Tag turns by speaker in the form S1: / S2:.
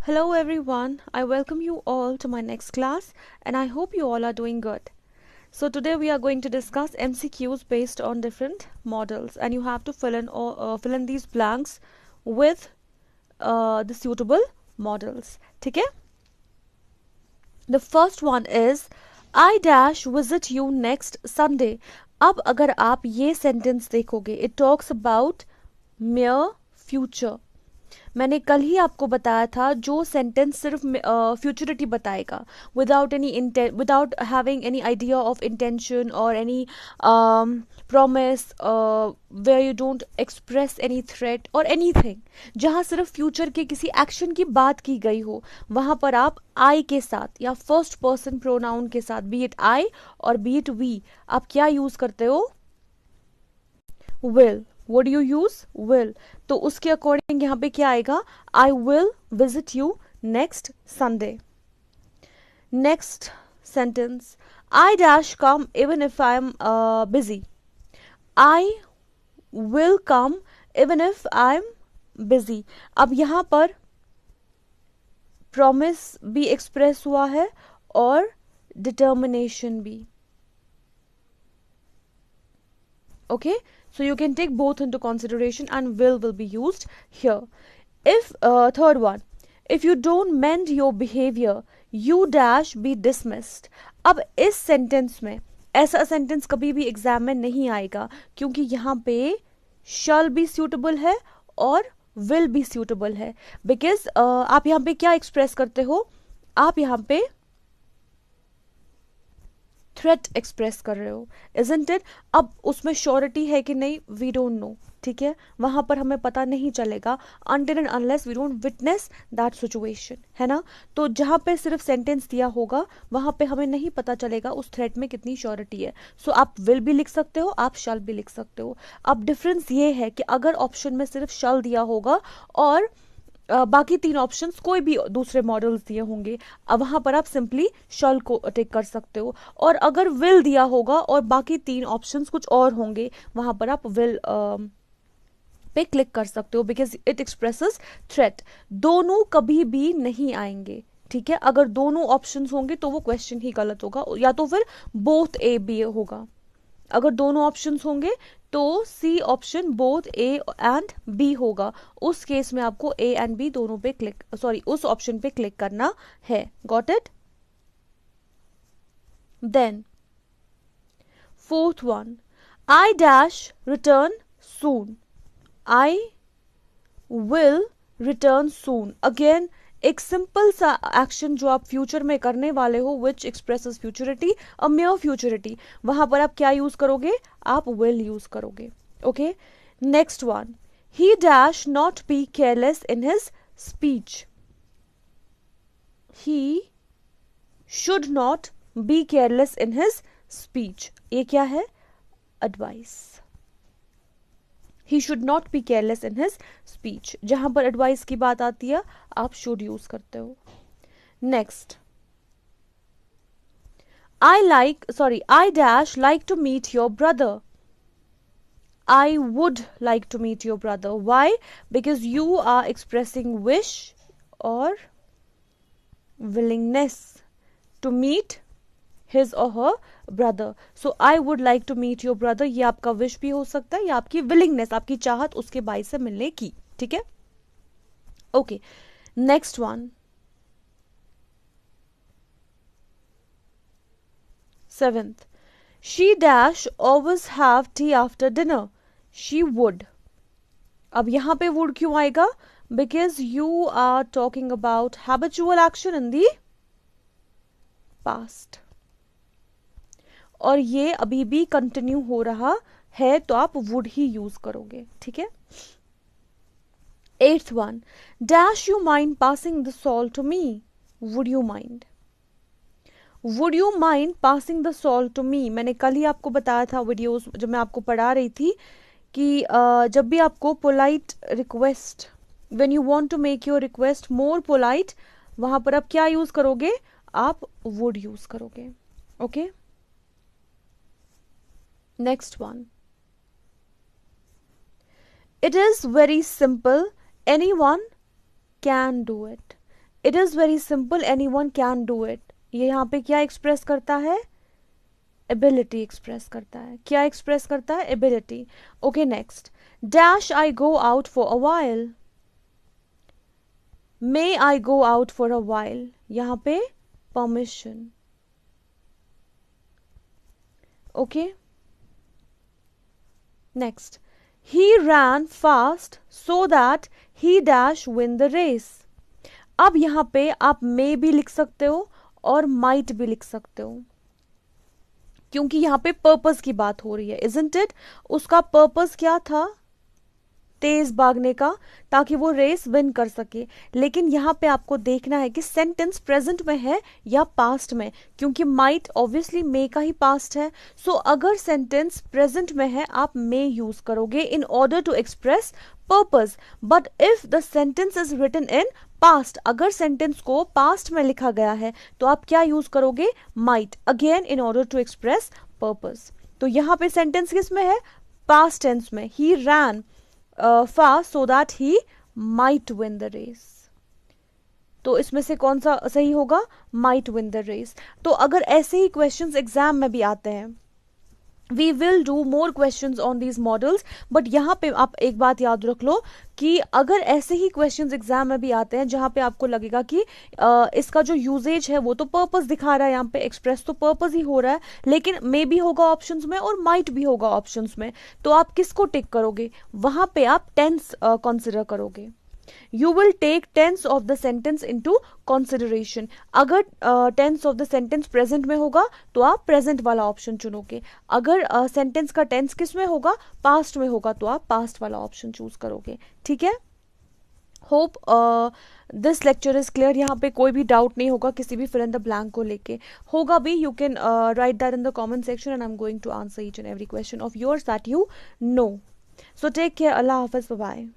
S1: Hello everyone, I welcome you all to my next class and I hope you all are doing good. So today we are going to discuss MCQs based on different models and you have to fill in these blanks with the suitable models. ठीक है? The first one is I dash visit you next Sunday. अब अगर आप ये sentence देखोगे, it talks about mere future. मैंने कल ही आपको बताया था जो सेंटेंस सिर्फ फ्यूचरिटी बताएगा without having any idea of intention और any promise where you don't express any threat और एनीथिंग, जहां सिर्फ फ्यूचर के किसी एक्शन की बात की गई हो, वहां पर आप आई के साथ या फर्स्ट पर्सन प्रोनाउन के साथ, बी इट आई और बी इट वी, आप क्या यूज करते हो? Will. What do you use? Will. तो उसके अकॉर्डिंग यहाँ पे क्या आएगा? I will visit you next Sunday. Next sentence. I dash come even if I am busy. I will come even if I am busy. अब यहाँ पर promise भी express हुआ है और determination भी. Okay? So you can take both into consideration and will be used here. If third one, if you don't mend your behavior, you dash be dismissed. अब इस sentence में ऐसा sentence कभी भी एग्जाम में नहीं आएगा क्योंकि यहाँ पे shall be suitable है और will be suitable है. Because आप यहाँ पे क्या express करते हो? आप यहाँ पे थ्रेट एक्सप्रेस कर रहे हो, isn't it? अब उसमें श्योरिटी है कि नहीं, वी डोंट नो. ठीक है, वहां पर हमें पता नहीं चलेगा until and unless we don't witness that situation, है ना? तो जहां पे सिर्फ सेंटेंस दिया होगा वहां पे हमें नहीं पता चलेगा उस थ्रेट में कितनी श्योरिटी है. सो आप विल भी लिख सकते हो, आप शैल भी लिख सकते हो. अब डिफरेंस ये है कि अगर ऑप्शन में सिर्फ शैल दिया होगा और बाकी तीन ऑप्शंस कोई भी दूसरे मॉडल्स दिए होंगे, अब वहां पर आप सिंपली शल को टिक कर सकते हो. और अगर विल दिया होगा और बाकी तीन ऑप्शंस कुछ और होंगे, वहां पर आप विल पे क्लिक कर सकते हो बिकॉज इट एक्सप्रेसेस थ्रेट. दोनों कभी भी नहीं आएंगे. ठीक है, अगर दोनों ऑप्शंस होंगे तो वो क्वेश्चन ही गलत होगा, या तो फिर बोथ ए बी होगा. अगर दोनों ऑप्शंस होंगे तो C option both A and B होगा. उस केस में आपको ए एंड बी दोनों पे उस ऑप्शन पे क्लिक करना है. Got it? Then fourth one, I dash return soon. I will return soon. Again एक सिंपल सा एक्शन जो आप फ्यूचर में करने वाले हो which expresses futurity, a mere futurity, वहां पर आप क्या यूज करोगे? आप विल यूज करोगे. Okay, next one, he dash not be careless in his speech. He should not be careless in his speech. ये क्या है? Advice. He should not be careless in his speech. जहां पर advice की बात आती है आप should यूज करते हो. Next, I dash like to meet your brother. I would like to meet your brother. Why? Because you are expressing wish or willingness to meet his or her brother. So I would like to meet your brother. ये आपका wish भी हो सकता है या आपकी willingness, आपकी चाहत उसके भाई से मिलने की. ठीक है, okay. Next one, seventh, she dash always have tea after dinner. She would. अब यहां पे would क्यों आएगा? Because you are talking about habitual action in the past. और ये अभी भी कंटिन्यू हो रहा है तो आप वुड ही यूज करोगे. ठीक है. Eighth one, dash you mind passing the salt to me. Would you mind. Would you mind passing the salt to me. मैंने कल ही आपको बताया था वीडियोस जब मैं आपको पढ़ा रही थी कि जब भी आपको polite request, when you want to make your request more polite, वहां पर आप क्या यूज करोगे? आप वुड यूज करोगे. Okay, next one, it is very simple, anyone can do it. It is very simple, anyone can do it. ये यहाँ पे क्या एक्सप्रेस करता है? एबिलिटी एक्सप्रेस करता है। क्या एक्सप्रेस करता है? Ability. Okay next, dash I go out for a while, may I go out for a while, यहाँ पे permission. Okay next, he ran fast so that he dash win the race. अब यहां पे आप मे भी लिख सकते हो और माइट भी लिख सकते हो, क्योंकि यहां पे पर्पस की बात हो रही है, इजंट इट? उसका पर्पस क्या था? तेज भागने का, ताकि वो रेस विन कर सके। लेकिन यहां पे आपको देखना है कि सेंटेंस प्रेजेंट में है या पास्ट में, क्योंकि माइट ऑब्वियसली मे का ही पास्ट है। सो अगर सेंटेंस प्रेजेंट में है आप मे यूज करोगे in order to express purpose. But if the sentence is written in past, अगर सेंटेंस को पास्ट में लिखा गया है तो आप क्या यूज करोगे? Might, again in order to express purpose. तो यहां पे सेंटेंस किस में है? पास्ट टेंस में। ही रैन fast so that he might win the race। तो इसमें से कौन सा सही होगा? might win the race। तो अगर ऐसे ही क्वेश्चंस एग्जाम में भी आते हैं, we will do more questions on these models, but यहाँ पे आप एक बात याद रख लो कि अगर ऐसे ही क्वेश्चंस एग्जाम में भी आते हैं जहाँ पे आपको लगेगा कि इसका जो यूजेज है वो तो पर्पस दिखा रहा है, यहाँ पे एक्सप्रेस तो पर्पस ही हो रहा है, लेकिन मे भी होगा ऑप्शंस में और माइट भी होगा ऑप्शंस में, तो आप किसको टिक करोगे? वहां पे आप टेंस कंसिडर करोगे। You will take tense of the sentence into consideration। अगर tense of the sentence present में होगा तो आप present वाला ऑप्शन चुनोगे, अगर sentence का tense किस में होगा? past में होगा तो आप past वाला ऑप्शन चूज करोगे। ठीक है? Hope this lecture is clear. यहाँ पे कोई भी डाउट नहीं होगा किसी भी फिल इन द ब्लैंक को लेके। होगा भी, you can write that in the comment section and I am going to answer each and every question of yours that you know. So take care, अल्लाह हाफिज, बाय बाय।